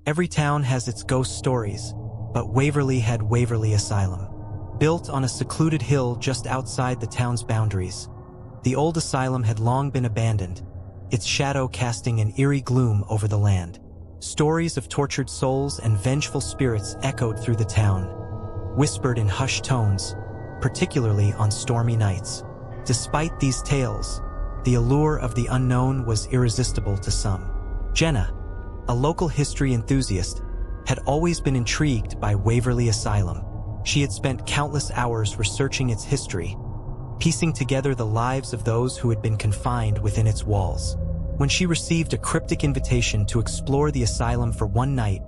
Every town has its ghost stories, but Waverly had Waverly Asylum. Built on a secluded hill just outside the town's boundaries, the old asylum had long been abandoned, its shadow casting an eerie gloom over the land. Stories of tortured souls and vengeful spirits echoed through the town, whispered in hushed tones, particularly on stormy nights. Despite these tales, the allure of the unknown was irresistible to some. Jenna, a local history enthusiast, had always been intrigued by Waverly Asylum. She had spent countless hours researching its history, piecing together the lives of those who had been confined within its walls. When she received a cryptic invitation to explore the asylum for one night,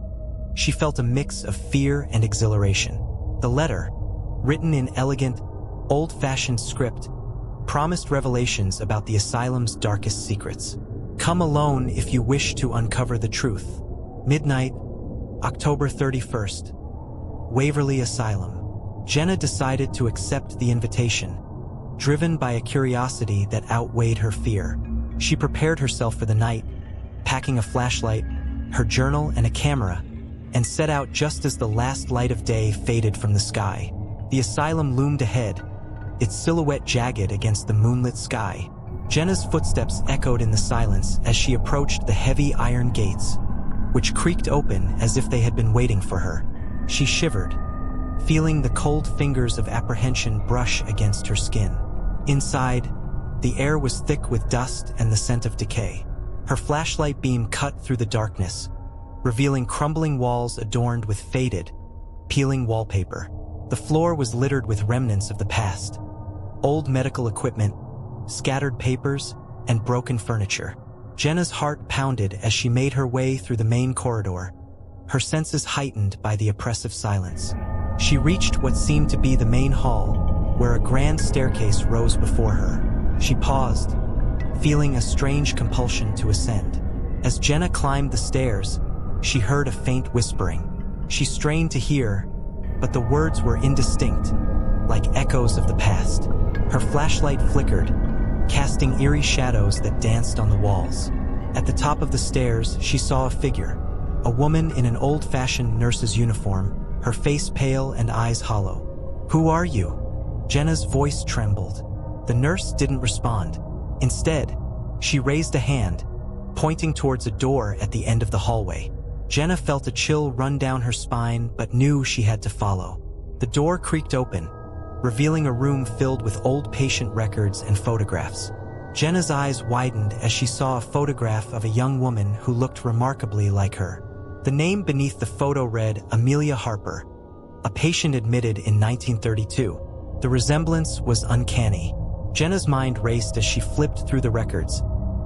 she felt a mix of fear and exhilaration. The letter, written in elegant, old-fashioned script, promised revelations about the asylum's darkest secrets. Come alone if you wish to uncover the truth. Midnight, October 31st. Waverly Asylum. Jenna decided to accept the invitation, driven by a curiosity that outweighed her fear. She prepared herself for the night, packing a flashlight, her journal, and a camera, and set out just as the last light of day faded from the sky. The asylum loomed ahead, its silhouette jagged against the moonlit sky. Jenna's footsteps echoed in the silence as she approached the heavy iron gates, which creaked open as if they had been waiting for her. She shivered, feeling the cold fingers of apprehension brush against her skin. Inside, the air was thick with dust and the scent of decay. Her flashlight beam cut through the darkness, revealing crumbling walls adorned with faded, peeling wallpaper. The floor was littered with remnants of the past: old medical equipment, scattered papers, and broken furniture. Jenna's heart pounded as she made her way through the main corridor, her senses heightened by the oppressive silence. She reached what seemed to be the main hall, where a grand staircase rose before her. She paused, feeling a strange compulsion to ascend. As Jenna climbed the stairs, she heard a faint whispering. She strained to hear, but the words were indistinct, like echoes of the past. Her flashlight flickered, casting eerie shadows that danced on the walls. At the top of the stairs, she saw a figure, a woman in an old-fashioned nurse's uniform, her face pale and eyes hollow. "Who are you?" Jenna's voice trembled. The nurse didn't respond. Instead, she raised a hand, pointing towards a door at the end of the hallway. Jenna felt a chill run down her spine but knew she had to follow. The door creaked open, revealing a room filled with old patient records and photographs. Jenna's eyes widened as she saw a photograph of a young woman who looked remarkably like her. The name beneath the photo read Amelia Harper, a patient admitted in 1932. The resemblance was uncanny. Jenna's mind raced as she flipped through the records,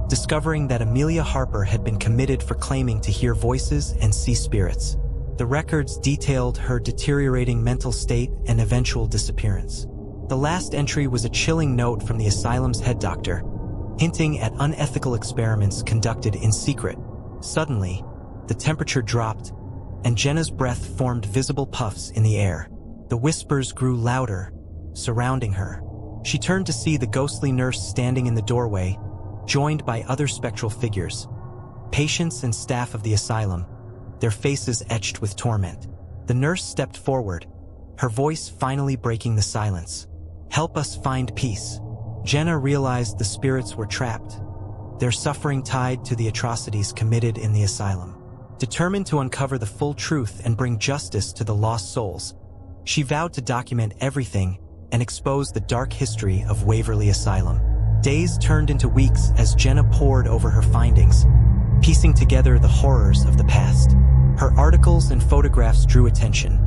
discovering that Amelia Harper had been committed for claiming to hear voices and see spirits. The records detailed her deteriorating mental state and eventual disappearance. The last entry was a chilling note from the asylum's head doctor, hinting at unethical experiments conducted in secret. Suddenly, the temperature dropped, and Jenna's breath formed visible puffs in the air. The whispers grew louder, surrounding her. She turned to see the ghostly nurse standing in the doorway, joined by other spectral figures, patients and staff of the asylum, their faces etched with torment. The nurse stepped forward, her voice finally breaking the silence. "Help us find peace." Jenna realized the spirits were trapped, their suffering tied to the atrocities committed in the asylum. Determined to uncover the full truth and bring justice to the lost souls, she vowed to document everything and expose the dark history of Waverly Asylum. Days turned into weeks as Jenna pored over her findings, piecing together the horrors of the past. Her articles and photographs drew attention,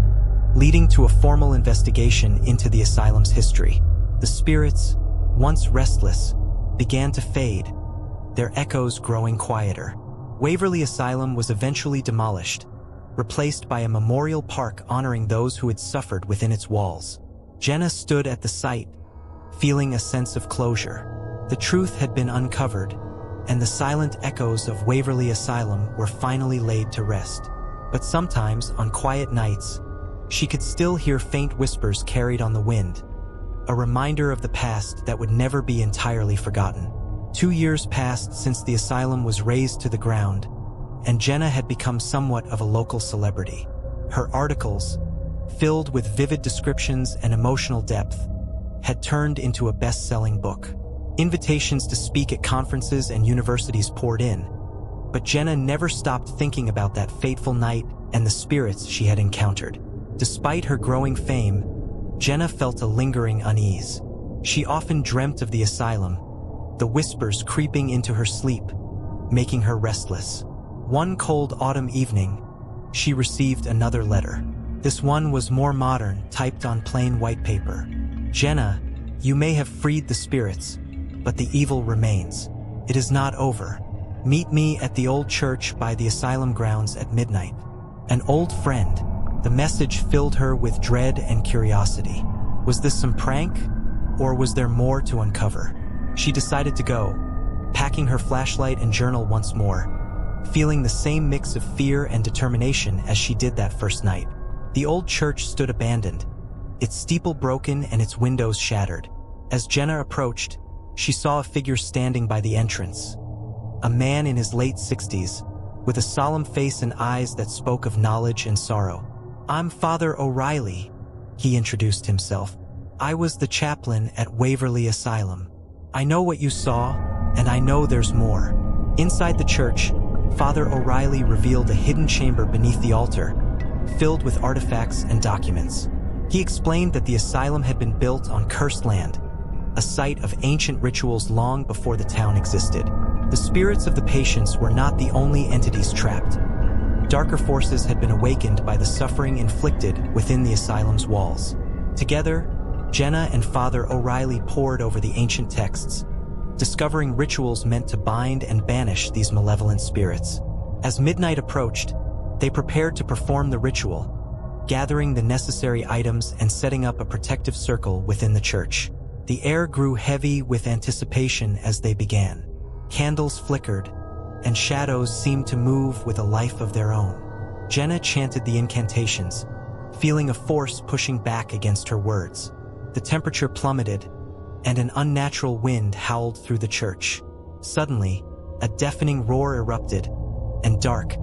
leading to a formal investigation into the asylum's history. The spirits, once restless, began to fade, their echoes growing quieter. Waverly Asylum was eventually demolished, replaced by a memorial park honoring those who had suffered within its walls. Jenna stood at the site, feeling a sense of closure. The truth had been uncovered, and the silent echoes of Waverly Asylum were finally laid to rest. But sometimes, on quiet nights, she could still hear faint whispers carried on the wind, a reminder of the past that would never be entirely forgotten. 2 years passed since the asylum was razed to the ground, and Jenna had become somewhat of a local celebrity. Her articles, filled with vivid descriptions and emotional depth, had turned into a best-selling book. Invitations to speak at conferences and universities poured in, but Jenna never stopped thinking about that fateful night and the spirits she had encountered. Despite her growing fame, Jenna felt a lingering unease. She often dreamt of the asylum, the whispers creeping into her sleep, making her restless. One cold autumn evening, she received another letter. This one was more modern, typed on plain white paper. "Jenna, you may have freed the spirits, but the evil remains. It is not over. Meet me at the old church by the asylum grounds at midnight." An old friend. The message filled her with dread and curiosity. Was this some prank, or was there more to uncover? She decided to go, packing her flashlight and journal once more, feeling the same mix of fear and determination as she did that first night. The old church stood abandoned, its steeple broken and its windows shattered. As Jenna approached, she saw a figure standing by the entrance. A man in his late 60s, with a solemn face and eyes that spoke of knowledge and sorrow. "I'm Father O'Reilly," he introduced himself. "I was the chaplain at Waverly Asylum. I know what you saw, and I know there's more." Inside the church, Father O'Reilly revealed a hidden chamber beneath the altar, filled with artifacts and documents. He explained that the asylum had been built on cursed land, a site of ancient rituals long before the town existed. The spirits of the patients were not the only entities trapped. Darker forces had been awakened by the suffering inflicted within the asylum's walls. Together, Jenna and Father O'Reilly pored over the ancient texts, discovering rituals meant to bind and banish these malevolent spirits. As midnight approached, they prepared to perform the ritual, gathering the necessary items and setting up a protective circle within the church. The air grew heavy with anticipation as they began. Candles flickered, and shadows seemed to move with a life of their own. Jenna chanted the incantations, feeling a force pushing back against her words. The temperature plummeted, and an unnatural wind howled through the church. Suddenly, a deafening roar erupted, and dark,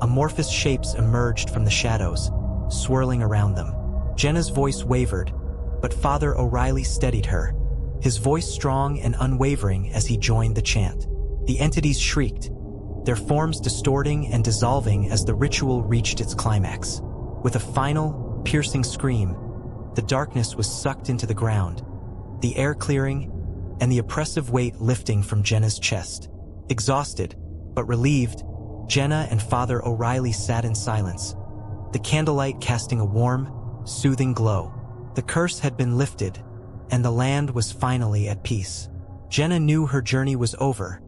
amorphous shapes emerged from the shadows, swirling around them. Jenna's voice wavered, but Father O'Reilly steadied her, his voice strong and unwavering as he joined the chant. The entities shrieked, their forms distorting and dissolving as the ritual reached its climax. With a final, piercing scream, the darkness was sucked into the ground, the air clearing, and the oppressive weight lifting from Jenna's chest. Exhausted, but relieved, Jenna and Father O'Reilly sat in silence, the candlelight casting a warm, soothing glow. The curse had been lifted, and the land was finally at peace. Jenna knew her journey was over,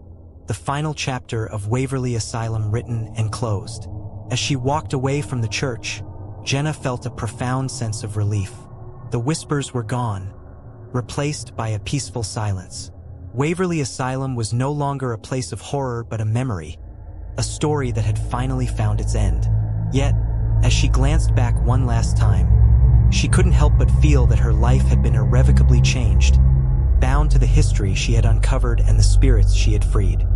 the final chapter of Waverly Asylum written and closed. As she walked away from the church, Jenna felt a profound sense of relief. The whispers were gone, replaced by a peaceful silence. Waverly Asylum was no longer a place of horror but a memory, a story that had finally found its end. Yet, as she glanced back one last time, she couldn't help but feel that her life had been irrevocably changed, bound to the history she had uncovered and the spirits she had freed.